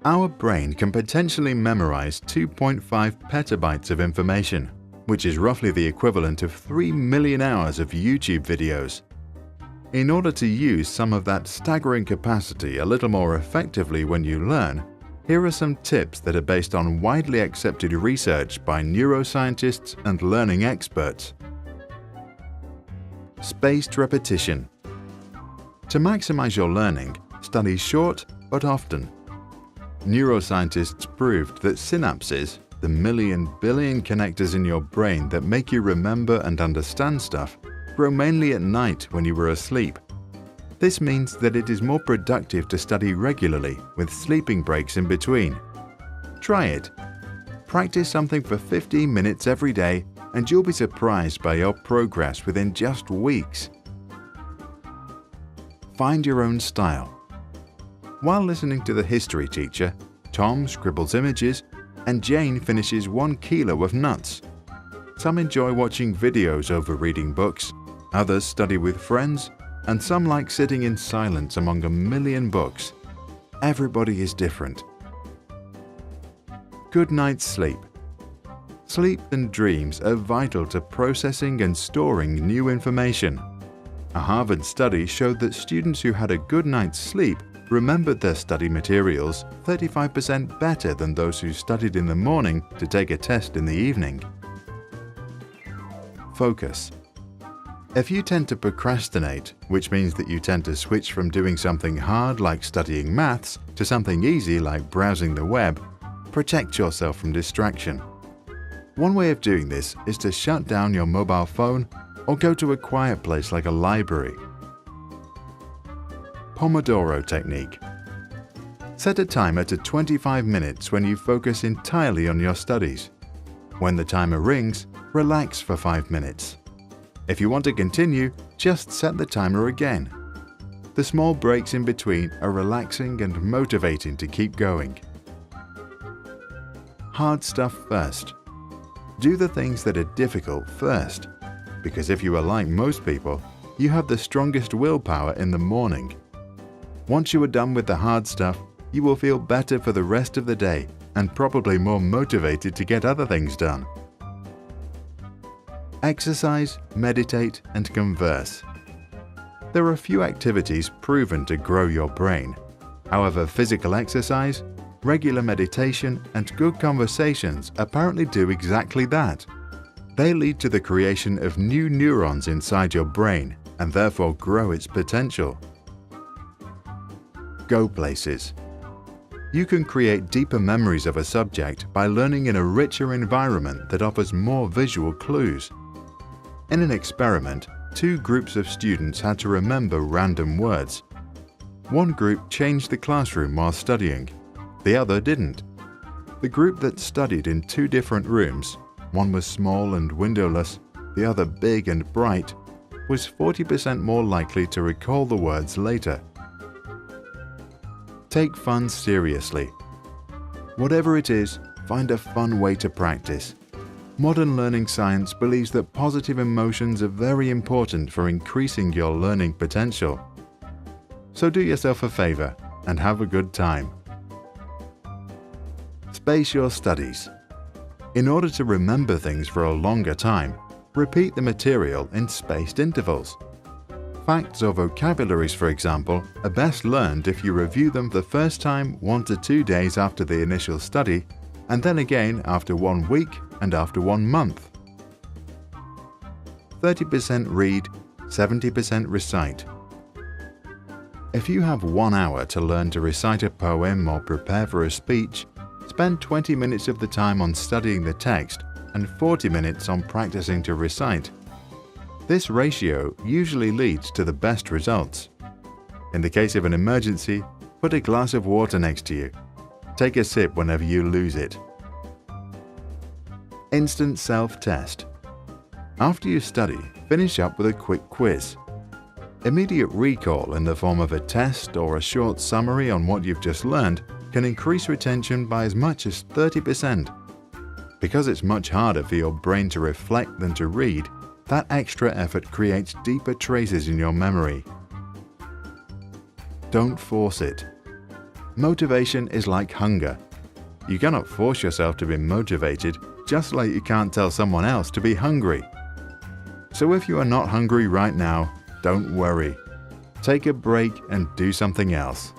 Our brain can potentially memorize 2.5 petabytes of information, which is roughly the equivalent of 3 million hours of YouTube videos. In order to use some of that staggering capacity a little more effectively when you learn, here are some tips that are based on widely accepted research by neuroscientists and learning experts. Spaced repetition. To maximize your learning, study short but often. Neuroscientists proved that synapses, the million billion connectors in your brain that make you remember and understand stuff, grow mainly at night when you were asleep. This means that it is more productive to study regularly with sleeping breaks in between. Try it. Practice something for 15 minutes every day and you'll be surprised by your progress within just weeks. Find your own style. While listening to the history teacher, Tom scribbles images and Jane finishes 1 kilo of nuts. Some enjoy watching videos over reading books, others study with friends, and some like sitting in silence among a million books. Everybody is different. Good night's sleep. Sleep and dreams are vital to processing and storing new information. A Harvard study showed that students who had a good night's sleep remembered their study materials 35% better than those who studied in the morning to take a test in the evening. Focus. If you tend to procrastinate, which means that you tend to switch from doing something hard like studying maths to something easy like browsing the web, protect yourself from distraction. One way of doing this is to shut down your mobile phone or go to a quiet place like a library. Pomodoro technique. Set a timer to 25 minutes when you focus entirely on your studies. When the timer rings, relax for 5 minutes. If you want to continue, just set the timer again. The small breaks in between are relaxing and motivating to keep going. Hard stuff first. Do the things that are difficult first, because if you are like most people, you have the strongest willpower in the morning. Once you are done with the hard stuff, you will feel better for the rest of the day and probably more motivated to get other things done. Exercise, meditate, and converse. There are few activities proven to grow your brain. However, physical exercise, regular meditation, and good conversations apparently do exactly that. They lead to the creation of new neurons inside your brain and therefore grow its potential. Go places. You can create deeper memories of a subject by learning in a richer environment that offers more visual clues. In an experiment, 2 groups of students had to remember random words. One group changed the classroom while studying, the other didn't. The group that studied in 2 different rooms, one was small and windowless, the other big and bright, was 40% more likely to recall the words later. Take fun seriously. Whatever it is, find a fun way to practice. Modern learning science believes that positive emotions are very important for increasing your learning potential. So do yourself a favor and have a good time. Space your studies. In order to remember things for a longer time, repeat the material in spaced intervals. Facts or vocabularies, for example, are best learned if you review them the first time 1 to 2 days after the initial study, and then again after 1 week and after 1 month. 30% read, 70% recite. If you have 1 hour to learn to recite a poem or prepare for a speech, spend 20 minutes of the time on studying the text and 40 minutes on practicing to recite. This ratio usually leads to the best results. In the case of an emergency, put a glass of water next to you. Take a sip whenever you lose it. Instant self-test. After you study, finish up with a quick quiz. Immediate recall in the form of a test or a short summary on what you've just learned can increase retention by as much as 30%. Because it's much harder for your brain to reflect than to read, that extra effort creates deeper traces in your memory. Don't force it. Motivation is like hunger. You cannot force yourself to be motivated, just like you can't tell someone else to be hungry. So if you are not hungry right now, don't worry. Take a break and do something else.